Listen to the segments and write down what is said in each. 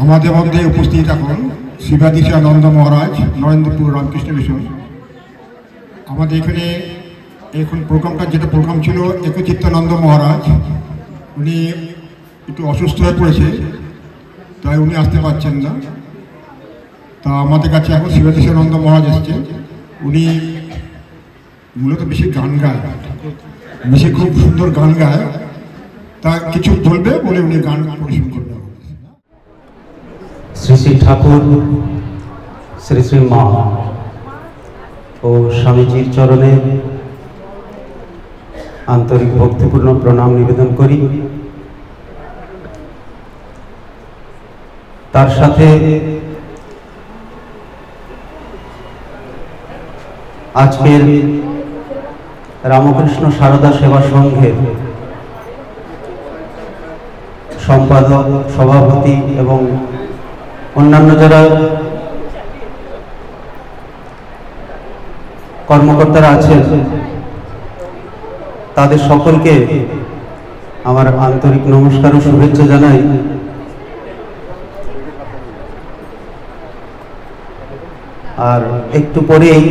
আমাদের মধ্যে উপস্থিত এখন শিবাদিশানন্দ মহারাজ, নরেন্দ্রপুর রামকৃষ্ণ মিশন। আমাদের এখানে এখন প্রোগ্রামটা যেটা প্রোগ্রাম ছিল একচিত্তানন্দ মহারাজ, উনি একটু অসুস্থ হয়ে পড়েছে, তাই উনি আসতে পারছেন না। তা আমাদের কাছে এখন শিবাদিশানন্দ মহারাজ এসছে। উনি মূলত বেশি গান গায়, বেশি খুব সুন্দর গান গায়, তা কিছু বলবে বলে উনি গান পরিবেশন করবে। শ্রী শ্রী ঠাকুর, শ্রী শ্রী মা ও স্বামীজির চরণে আন্তরিক ভক্তিপূর্ণ প্রণাম নিবেদন করি। তার সাথে আজকের রামকৃষ্ণ সারদা সেবা সংঘের সম্পাদক, সভাপতি এবং অন্যান্য যারা কর্মকর্তারা আছেন, তাদের সকলকে আমার আন্তরিক নমস্কার ও শুভেচ্ছা জানাই। আর একটু পরেই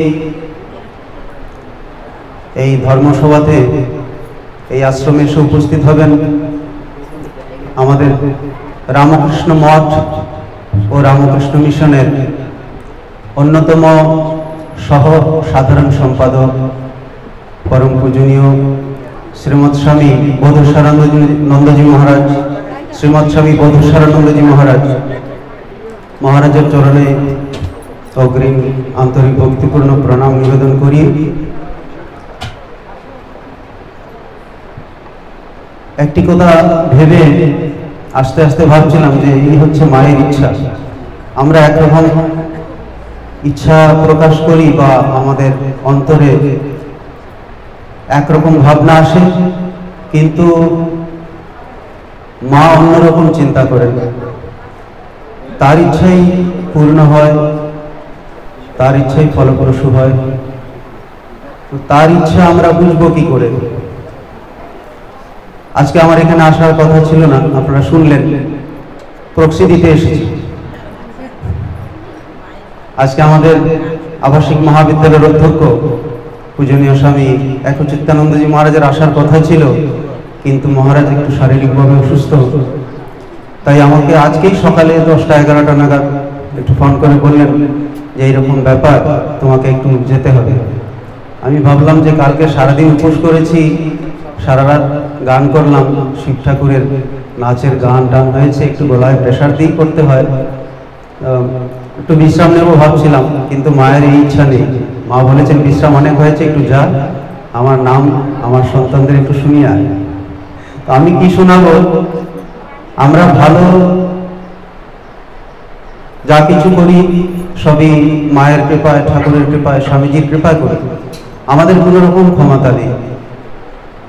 এই ধর্মসভাতে এই আশ্রমে এসে উপস্থিত হবেন আমাদের রামকৃষ্ণ মঠ ও রামকৃষ্ণ মিশনের অন্যতম সহ সাধারণ সম্পাদক, পরম পূজনীয় শ্রীমৎ স্বামী বোধেশ্বরানন্দজি মহারাজ, শ্রীমৎ স্বামী বোধেশ্বরানন্দজি মহারাজের চরণে অগ্রিম আন্তরিক ভক্তিপূর্ণ প্রণাম নিবেদন করি। একটি কথা ভেবে আস্তে আস্তে ভাবছিলাম যে এই হচ্ছে মায়ের ইচ্ছা। আমরা একরকম ইচ্ছা প্রকাশ করি বা আমাদের অন্তরে একরকম ভাবনা আসে, কিন্তু মা অন্যরকম চিন্তা করেন। তার ইচ্ছাই পূর্ণ হয়, তার ইচ্ছাই ফলপ্রসূ হয়। তার ইচ্ছা আমরা বুঝবো কি করে? আজকে আমার এখানে আসার কথা ছিল না, আপনারা শুনলেন, প্রক্সি দিতে এসেছি। আজকে আমাদের আবাসিক মহাবিদ্যালয়ের অধ্যক্ষ পূজনীয় স্বামী একচিত্তানন্দজি মহারাজের আসার কথা ছিল, কিন্তু মহারাজ একটু শারীরিকভাবে অসুস্থ। তাই আমাকে আজকেই সকালে 10টা-11টা নাগাদ একটু ফোন করে বললেন যে এইরকম ব্যাপার, তোমাকে একটু যেতে হবে। আমি ভাবলাম যে কালকে সারাদিন উপোস করেছি, সারা রাত গান করলাম, শিব ঠাকুরের নাচের গান টান হয়েছে, একটু গলায় প্রেশার দিয়েই করতে হয়, একটু বিশ্রাম নেবো ভাবছিলাম, কিন্তু মায়ের এই ইচ্ছা নেই। মা বলেছেন বিশ্রাম অনেক হয়েছে, একটু যা, আমার নাম আমার সন্তানদের একটু শুনিয়ে আয়। তো আমি কি শোনাবো? আমরা ভালো যা কিছু করি সবই মায়ের কৃপায়, ঠাকুরের কৃপায়, স্বামীজির কৃপায় করি। আমাদের কোনো রকম ক্ষমতা নেই।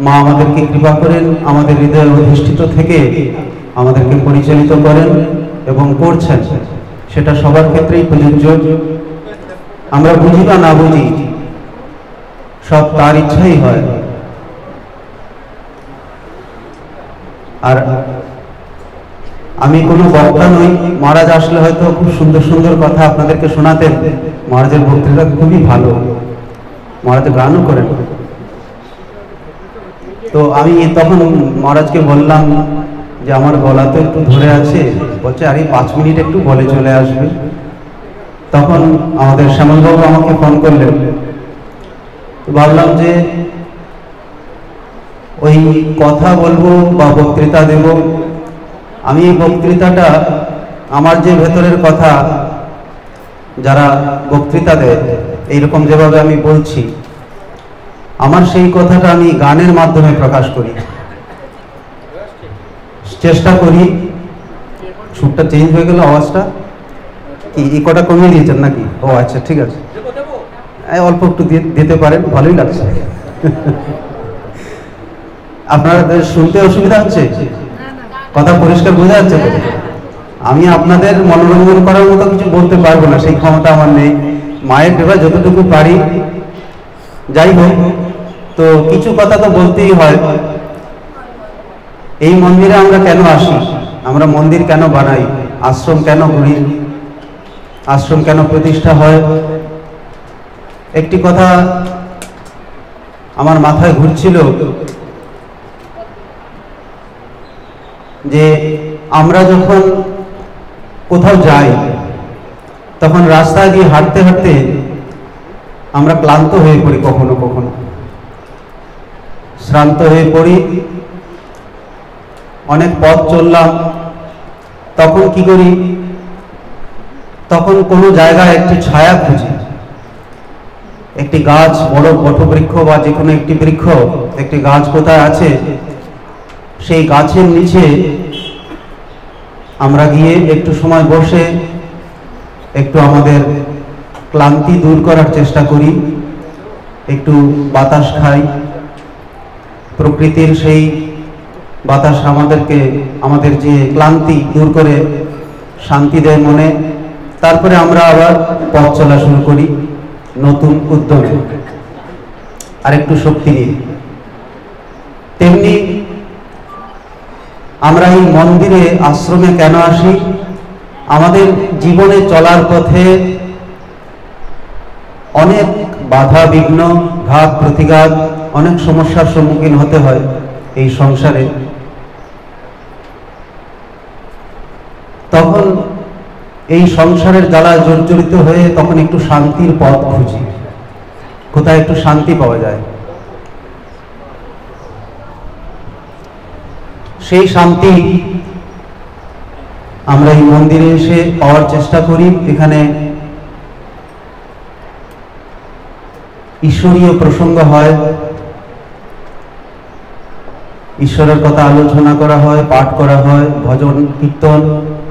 মা আমাদেরকে কৃপা করেন, আমাদের হৃদয়ে অধিষ্ঠিত থেকে আমাদেরকে পরিচালিত করেন এবং করছেন। সেটা সবার ক্ষেত্রেই প্রযোজ্য। আমরা বুঝি বা না বুঝি, সব তার ইচ্ছাই হয়। আর আমি কোনো বক্তা নই। মহারাজ আসলে হয়তো খুব সুন্দর সুন্দর কথা আপনাদেরকে শোনাতেন। মহারাজের বক্তৃতা খুবই ভালো, মহারাজ গানও করেন। তো আমি তখন মহারাজকে বললাম যে আমার গলা তো একটু ধরে আছে। বলছে আরে 5 মিনিট একটু বলে চলে আসবে। তখন আমাদের শ্যামলবাবু আমাকে ফোন করলেন। ভাবলাম যে ওই কথা বলবো বা বক্তৃতা দেব, আমি এই বক্তৃতাটা আমার যে ভেতরের কথা, যারা বক্তৃতা দেয় এইরকম যেভাবে আমি বলছি, আমার সেই কথাটা আমি গানের মাধ্যমে প্রকাশ করি, চেষ্টা করি। সুরটা চেঞ্জ হয়ে গেল, আওয়াজটা কি এই কটা কমিয়ে দিয়েছেন নাকি? ও আচ্ছা, ঠিক আছে, অল্প একটু দিতে পারেন, ভালোই লাগছে। আপনাদের শুনতে অসুবিধা হচ্ছে? কথা পরিষ্কার বোঝা যাচ্ছে তো? আমি আপনাদের মনোরঞ্জন করার মতো কিছু বলতে পারবো না, সেই ক্ষমতা আমার নেই। মায়ের কৃপা যতটুকু পারি। যাই হোক, তো কিছু কথা তো বলতেই হয়। এই মন্দিরে আমরা কেন আসি, আমরা মন্দির কেন বানাই, আশ্রম কেন করি, আশ্রম কেন প্রতিষ্ঠা হয়। একটি কথা আমার মাথায় ঘুরছিল যে আমরা যখন কোথাও যাই তখন রাস্তা দিয়ে হাঁটতে হাঁটতে আমরা ক্লান্ত হয়ে পড়ি, কখনো কখনো শ্রান্ত হয়ে পড়ি, অনেক পথ চললাম, তখন কি করি, তখন কোনো জায়গায় একটি ছায়া খুঁজি, একটি গাছ, বড় বটবৃক্ষ বা যে কোনো একটি বৃক্ষ, একটি গাছ কোথায় আছে সেই গাছের নিচে আমরা গিয়ে একটু সময় বসে একটু আমাদের ক্লান্তি দূর করার চেষ্টা করি, একটু বাতাস খাই। প্রকৃতির সেই বাতাস আমাদেরকে আমাদের যে ক্লান্তি দূর করে শান্তি দেয় মনে। তারপরে আমরা আবার পথ চলা শুরু করি নতুন উদ্যমে আর একটু শক্তি নিয়ে। তেমনি আমরা এই মন্দিরে আশ্রমে কেন আসি, আমাদের জীবনে চলার পথে অনেক বাধা বিঘ্ন, ঘাত প্রতিঘাত, অনেক সমস্যার সম্মুখীন হতে হয় এই সংসারে। তখন এই সংসারের জ্বালায় জর্জরিত হয়ে তখন একটু শান্তির পথ খুঁজি, কোথায় একটু শান্তি পাওয়া যায়। সেই শান্তি আমরা এই মন্দিরে এসে পাওয়ার চেষ্টা করি। এখানে ঈশ্বরীয় প্রসঙ্গ হয়, ঈশ্বরের কথা আলোচনা করা হয়, পাঠ করা হয়, ভজন কীর্তন,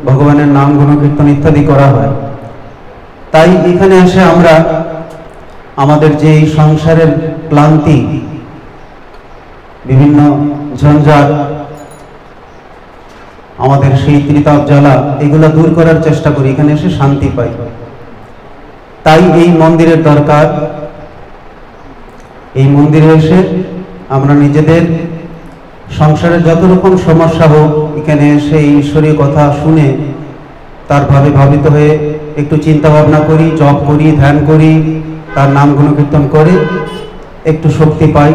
ভগবানের নাম গুণকীর্তন ইত্যাদি করা হয়। তাই এখানে এসে আমরা আমাদের যে এই সংসারের ক্লান্তি, বিভিন্ন ঝঞ্ঝাট, আমাদের সেই ত্রিতাপ জ্বালা, এগুলো দূর করার চেষ্টা করি, এখানে এসে শান্তি পাই। তাই এই মন্দিরের দরকার। এই মন্দিরে এসে আমরা নিজেদের সংসারের যত রকম সমস্যা হোক, এখানে এসে এই ঈশ্বরীয় কথা শুনে তার ভাবে ভাবিত হয়ে একটু চিন্তা ভাবনা করি, জপ করি, ধ্যান করি, তার নাম গুণকীর্তন করে একটু শক্তি পাই।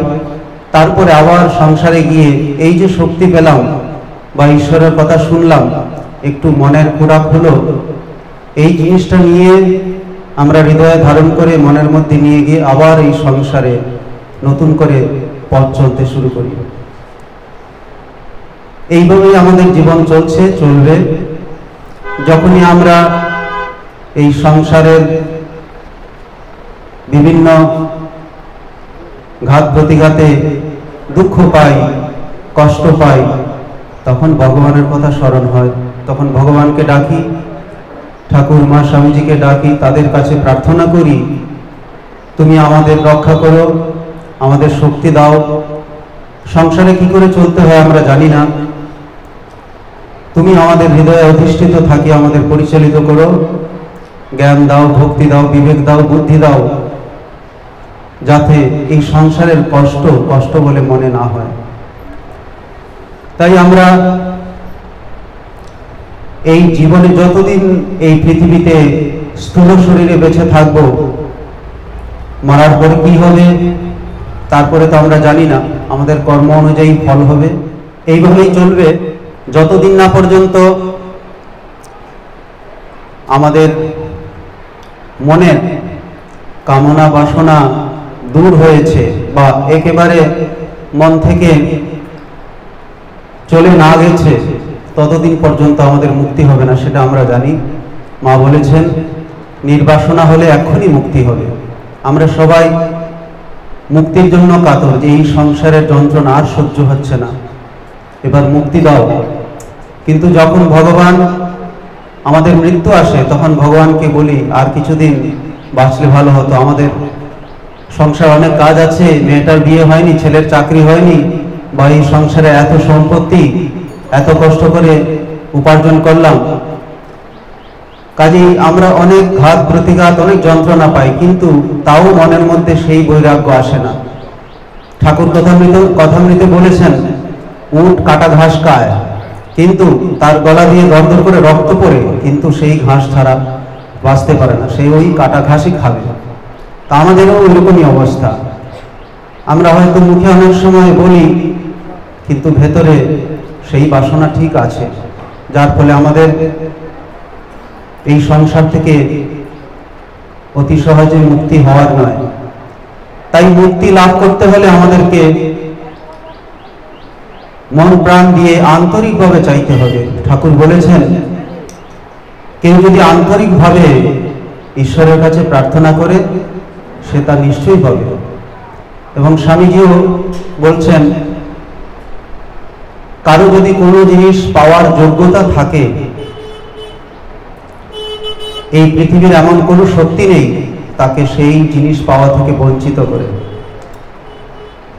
তারপরে আবার সংসারে গিয়ে এই যে শক্তি পেলাম বা ঈশ্বরের কথা শুনলাম, একটু মনের খোরাক হলো, এই জিনিসটা নিয়ে আমরা হৃদয়ে ধারণ করে মনের মধ্যে নিয়ে গিয়ে আবার এই সংসারে নতুন করে পথ চলতে শুরু করি। এইভাবেই আমাদের জীবন চলছে, চলবে। যখনই আমরা এই সংসারের বিভিন্ন ঘাত প্রতিঘাতে দুঃখ পাই, কষ্ট পাই, তখন ভগবানের কথা স্মরণ হয়, তখন ভগবানকে ডাকি, ঠাকুর মা স্বামীজিকে ডাকি, তাদের কাছে প্রার্থনা করি, তুমি আমাদের রক্ষা করো, আমাদের শক্তি দাও। সংসারে কি করে চলতে হয় আমরা জানি না, তুমি আমাদের হৃদয়ে অধিষ্ঠিত থাকি, আমাদের পরিচালিত করো, জ্ঞান দাও, ভক্তি দাও, বিবেক দাও, বুদ্ধি দাও, যাতে এই সংসারের কষ্ট কষ্ট বলে মনে না হয়। তাই আমরা এই জীবনে যতদিন এই পৃথিবীতে স্থূল শরীরে বেঁচে থাকব, মরার পরে কি হবে তারপরে তো আমরা জানি না, আমাদের কর্ম অনুযায়ী ফল হবে। এইভাবেই চলবে যতদিন না পর্যন্ত আমাদের মনের কামনা বাসনা দূর হয়েছে বা একেবারে মন থেকে চলে না গেছে, ততদিন পর্যন্ত আমাদের মুক্তি হবে না, সেটা আমরা জানি। মা বলেছেন নির্বাসনা হলে এখনই মুক্তি হবে। আমরা সবাই মুক্তির জন্য কাতর, যে এই সংসারের যন্ত্রণা আর সহ্য হচ্ছে না, এবার মুক্তি দাও। কিন্তু যখন ভগবান আমাদের মৃত্যু আসে, তখন ভগবানকে বলি আর কিছুদিন বাঁচলে ভালো হতো, আমাদের সংসার অনেক কাজ আছে, মেয়েটার বিয়ে হয়নি, ছেলের চাকরি হয়নি, বা এই সংসারে এত সম্পত্তি, এত কষ্ট করে উপার্জন করলাম, কাজেই আমরা অনেক ঘাত প্রতিঘাত, অনেক যন্ত্রণা পাই, কিন্তু তাও মনের মধ্যে সেই বৈরাগ্য আসে না। ঠাকুর কথামৃতে বলেছেন, উট কাটা ঘাস খায়, কিন্তু তার গলা দিয়ে দরদর করে রক্ত পড়ে, কিন্তু সেই ঘাস ছাড়া বাঁচতে পারে না, সেই ওই কাটা ঘাসই খাবে। তা আমাদেরও ওইরকমই অবস্থা। আমরা হয়তো মুখে অনেক সময় বলি, কিন্তু ভেতরে সেই বাসনা ঠিক আছে, যার ফলে আমাদের এই সংসার থেকে অতি সহজে মুক্তি হওয়ার নয়। তাই মুক্তি লাভ করতে হলে আমাদেরকে মন প্রাণ দিয়ে আন্তরিকভাবে চাইতে হবে। ঠাকুর বলেছেন, কেউ যদি আন্তরিকভাবে ঈশ্বরের কাছে প্রার্থনা করে, সে তা নিশ্চয়ই পাবে। এবং স্বামীজিও বলছেন, কারো যদি কোনো জিনিস পাওয়ার যোগ্যতা থাকে, এই পৃথিবীর এমন কোনো শক্তি নেই তাকে সেই জিনিস পাওয়া থেকে বঞ্চিত করে।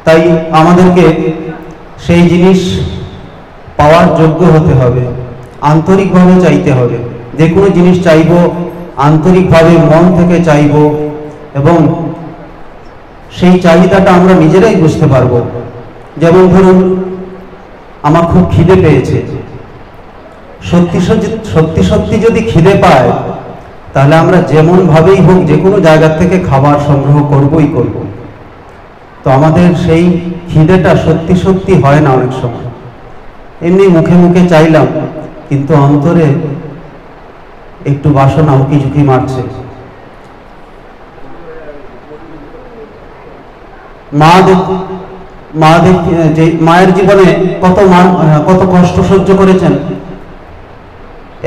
তাই আমাদেরকে সেই জিনিস পাওয়ার যোগ্য হতে হবে, আন্তরিকভাবে চাইতে হবে। যে কোনো জিনিস চাইব আন্তরিকভাবে, মন থেকে চাইব, এবং সেই চাহিদাটা আমরা নিজেরাই বুঝতে পারবো। যেমন ধরুন, আমার খুব খিদে পেয়েছে, সত্যি সত্যি সত্যি যদি খিদে পায়, তাহলে আমরা যেমন ভাবেই হোক যে কোনো জায়গা থেকে খাবার সংগ্রহ করবই করব। তো আমাদের সেই খিদেটা সত্যি সত্যি হয় না অনেক সময়, এমনি মুখে মুখে চাইলাম, কিন্তু অন্তরে একটু বাসনা উকি ঝুঁকি মারছে। মায়ের জীবনে কত কষ্ট সহ্য করেছেন।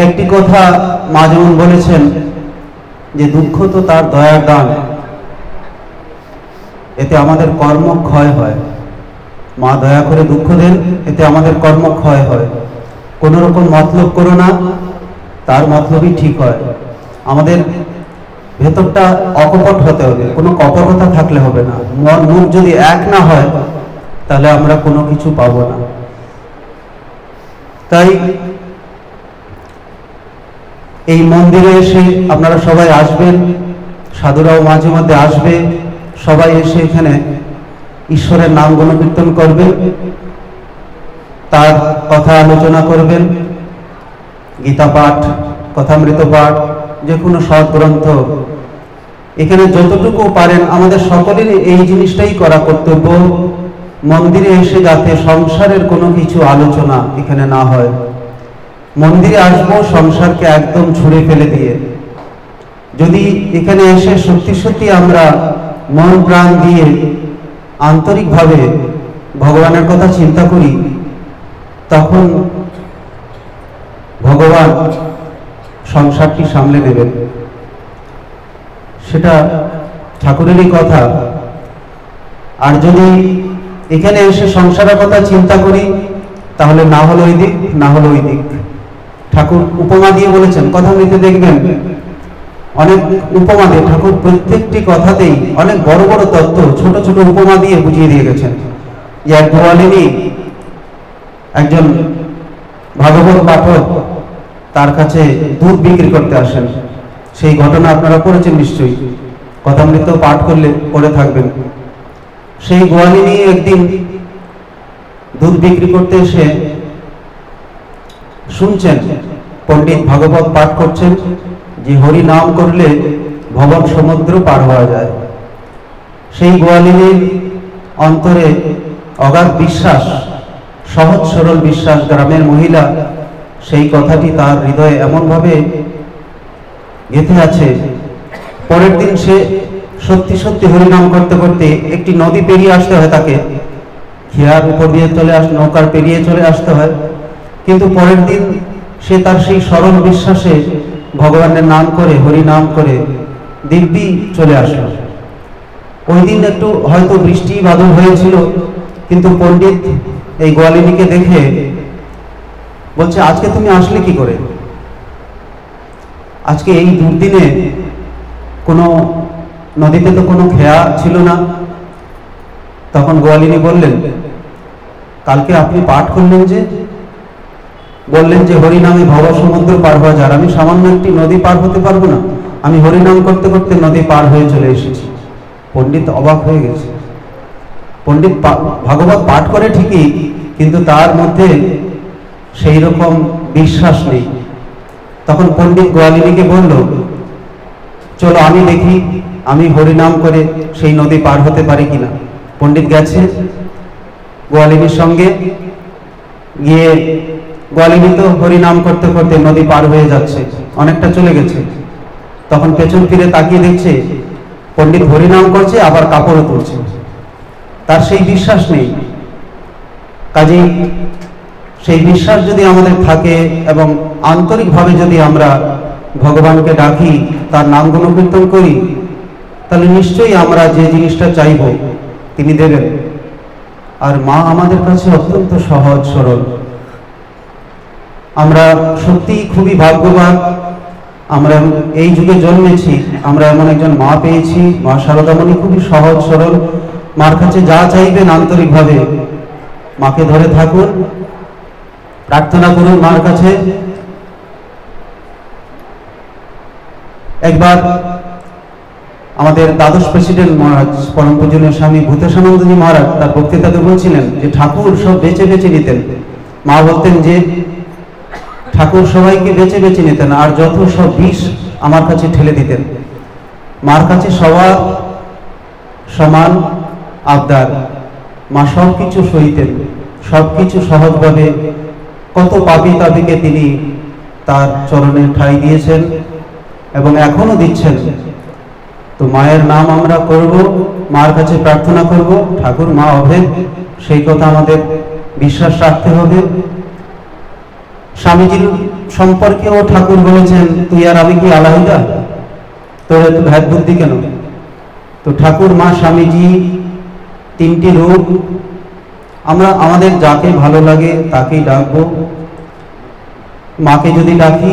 একটি কথা মা যেমন বলেছেন যে, দুঃখ তো তার দয়ার দান, এতে আমাদের কর্মক্ষয় হয়। মা দয়া করে দুঃখ দেন, এতে আমাদের কর্মক্ষয় হয়। কোন রকম মতলব করো না, তার মতলবই ঠিক হয়। আমাদের ভেতরটা অকপট হতে হবে, কোনো কপটতা থাকলে হবে না। মন মুখ যদি এক না হয়, তাহলে আমরা কোনো কিছু পাবো না। তাই এই মন্দিরে এসে আপনারা সবাই আসবেন, সাধুরাও মাঝে মধ্যে আসবে, সবাই এসে এখানে ঈশ্বরের নাম গুণকীর্তন করবেন, তার কথা আলোচনা করবেন, গীতা পাঠ, কথামৃত পাঠ, যে কোনো সৎ গ্রন্থ, এখানে যতটুকু পারেন আমাদের সকলেরই এই জিনিসটাই করা কর্তব্য। মন্দিরে এসে যাতে সংসারের কোনো কিছু আলোচনা এখানে না হয়। মন্দিরে আসবো সংসারকে একদম ছুঁড়ে ফেলে দিয়ে। যদি এখানে এসে সত্যি সত্যি আমরা মন প্রাণ দিয়ে আন্তরিকভাবে ভগবানের কথা চিন্তা করি, তখন ভগবান সংসারটি সামলে নেবেন। সেটা ঠাকুরেরই কথা। আর যদি এখানে এসে সংসারের কথা চিন্তা করি, তাহলে না হলো ওই দিক, না হলো ওই দিক। ঠাকুর উপমা দিয়ে বলেছেন, কথামৃতে দেখবেন অনেক উপমা দিয়ে ঠাকুর প্রত্যেকটি কথাতেই অনেক বড় বড় তত্ত্ব ছোট ছোট উপমা দিয়ে বুঝিয়ে দিয়ে গেছেন। যে এক গোয়ালিনী একজন ভাগবত পাঠক তার কাছে দুধ বিক্রি করতে আসেন। সেই ঘটনা আপনারা পড়েছেন নিশ্চয়ই, কথামৃত পাঠ করলে পড়ে থাকবেন। সেই গোয়ালিনী একদিন দুধ বিক্রি করতে এসে শুনছেন পণ্ডিত ভাগবত পাঠ করছেন যে হরি নাম করলে ভবন সমুদ্র পার হওয়া যায়। সেই গোয়ালিনীর অন্তরে অগাধ বিশ্বাস, সহজ সরল বিশ্বাস, গ্রামের মহিলা, সেই কথাটি তার হৃদয়ে এমনভাবে গেঁথে আছে। পরের দিন সে সত্যি সত্যি হরিনাম করতে করতে একটি নদী পেরিয়ে আসতে হয়, তাকে খেয়ার উপর দিয়ে নৌকার পেরিয়ে চলে আসতে হয়। কিন্তু পরের দিন সে তার সেই সরল বিশ্বাসে ভগবানের নাম করে, হরি নাম করে দিব্যি চলে আসলো। ওই দিন একটু হয়তো বৃষ্টি বাদল হয়েছিল, কিন্তু পণ্ডিত এই গোয়ালিনীকে দেখে বলছে, আজকে তুমি আসলে কি করে? আজকে এই দুর্দিনে কোনো নদীতে তো কোনো খেয়া ছিল না। তখন গোয়ালিনী বললেন, কালকে আপনি পাঠ করলেন যে, বললেন যে হরিনামে ভব সমুদ্র পার হওয়া যায়, আমি সামান্য একটি নদী পার হতে পারবো না? আমি হরিনাম করতে করতে নদী পার হয়ে চলে এসেছি। পণ্ডিত অবাক হয়ে গেছে। পণ্ডিত ভাগবত পাঠ করে ঠিকই, কিন্তু তার মধ্যে সেই রকম বিশ্বাস নেই। তখন পণ্ডিত গোয়ালিনীকে বলল, চলো আমি দেখি আমি হরিনাম করে সেই নদী পার হতে পারি কিনা। পণ্ডিত গেছে গোয়ালিনীর সঙ্গে, গিয়ে গোয়ালিনী তো হরিনাম করতে করতে নদী পার হয়ে যাচ্ছে, অনেকটা চলে গেছে। তখন পেছন ফিরে তাকিয়ে দেখছে পণ্ডিত হরিনাম করছে, আবার কাপড়ও তুলছে। তার সেই বিশ্বাস নেই। কাজেই সেই বিশ্বাস যদি আমাদের থাকে এবং আন্তরিকভাবে যদি আমরা ভগবানকে ডাকি, তার নাম গুণকীর্তন করি, তাহলে নিশ্চয়ই আমরা যে জিনিসটা চাইব তিনি দেবেন। আর মা আমাদের কাছে অত্যন্ত সহজ সরল। আমরা সত্যিই খুবই ভাগ্যবান, আমরা এই যুগে জন্মেছি, আমরা এমন একজন মা পেয়েছি। মা শারদামণি খুবই সহজ সরল। মার কাছে যা চাইবেন আন্তরিকভাবে মাকে ধরে থাকুন, প্রার্থনা করুন মার কাছে। একবার আমাদের দ্বাদশ প্রেসিডেন্ট মহারাজ পরম পূজনীয় স্বামী ভূতেশানন্দজি মহারাজ তার বক্তৃতাতে বলছিলেন যে ঠাকুর সব বেছে বেছে নিতেন। মা বলতেন যে ঠাকুর সবাইকে বেছে বেছে নিতেন, আর যত সব বিষ আমার কাছে ঠেলে দিতেন। মার কাছে সবার সমান আবদার, মা সব কিছু সইতেন, সব কিছু সহজভাবে। কত পাপী তাপীকে তিনি তার চরণে ঠাঁই দিয়েছেন এবং এখনো দিচ্ছেন। তো মায়ের নাম আমরা করব, মার কাছে প্রার্থনা করব, ঠাকুর মা অভেদ, সেই কথা আমাদের বিশ্বাস রাখতে হবে। স্বামীজির সম্পর্কেও ঠাকুর বলেছেন, তুই আর আমি কি আলাদা, তোর এত ভেদ বুদ্ধি কেন? তো ঠাকুর মা স্বামীজি তিনটি রূপ। আমরা আমাদের যাকে ভালো লাগে তাকেই ডাকবো। মাকে যদি ডাকি,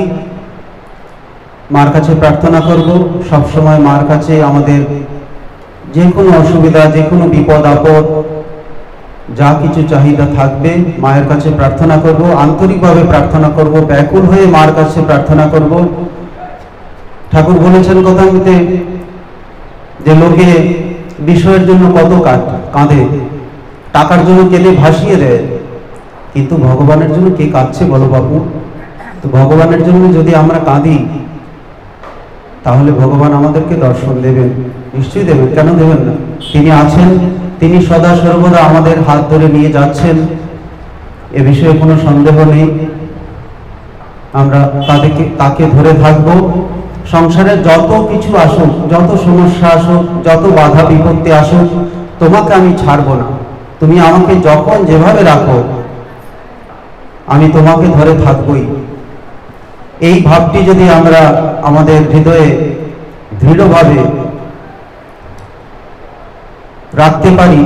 মার কাছে প্রার্থনা করব, সবসময় মার কাছে আমাদের যে কোনো অসুবিধা, যে কোনো বিপদ আপদ, যা কিছু চাহিদা থাকবে মায়ের কাছে প্রার্থনা করব, আন্তরিকভাবে প্রার্থনা করব, ব্যাকুল হয়ে মার কাছে প্রার্থনা করব। ঠাকুর বলেছেন কথাতে যে লোকে বিষয়ের জন্য কত কাঁদে, টাকার জন্য কেঁদে ভাসিয়ে দেয়, কিন্তু ভগবানের জন্য কে কাঁদছে বলো বাবু? তো ভগবানের জন্য যদি আমরা কাঁদি, তাহলে ভগবান আমাদেরকে দর্শন দেবেন, নিশ্চয়ই দেবেন। কেন দেবেন না? তিনি আছেন, তিনি সদা সর্বদা আমাদের হাত ধরে নিয়ে যাচ্ছেন, এ বিষয়ে কোনো সন্দেহ নেই। আমরা তাকে ধরে থাকবো। সংসারে যত কিছু আসুক, যত সমস্যা আসুক, যত বাধা বিপত্তি আসুক, তোমাকে আমি ছাড়বো না। তুমি আমাকে যখন যেভাবে রাখো, আমি তোমাকে ধরে থাকবই। এই ভাবটি যদি আমরা আমাদের হৃদয়ে দৃঢ়ভাবে রাখতে পারি,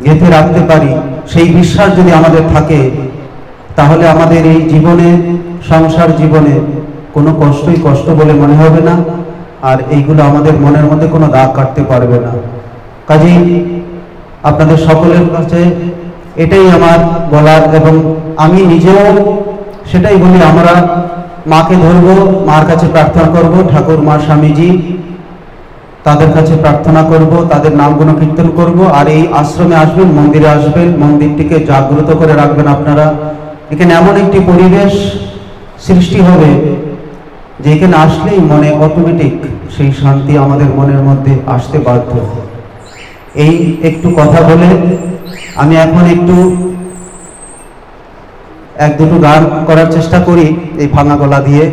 গেঁথে রাখতে পারি, সেই বিশ্বাস যদি আমাদের থাকে, তাহলে আমাদের এই জীবনে, সংসার জীবনে কোনো কষ্টই কষ্ট বলে মনে হবে না, আর এইগুলো আমাদের মনের মধ্যে কোনো দাগ কাটতে পারবে না। কাজেই আপনাদের সকলের কাছে এটাই আমার বলার, এবং আমি নিজেও সেটাই বলি, আমরা মাকে ধরব, মার কাছে প্রার্থনা করব, ঠাকুর মা স্বামীজি তাদের কাছে প্রার্থনা করব, তাদের নাম গুণ কীর্তন করব। আর এই আশ্রমে আসবেন, মন্দিরে আসবেন, মন্দিরটিকে জাগ্রত করে রাখবেন আপনারা। এখানে এমন একটি পরিবেশ সৃষ্টি হবে যেখানে আসলেই মনে অটোমেটিক সেই শান্তি আমাদের মনের মধ্যে আসতে বাধ্য। এই একটু কথা বলে আমি এখন একটু এক দুটো গান করার চেষ্টা করি এই ভাঙা গলা দিয়ে।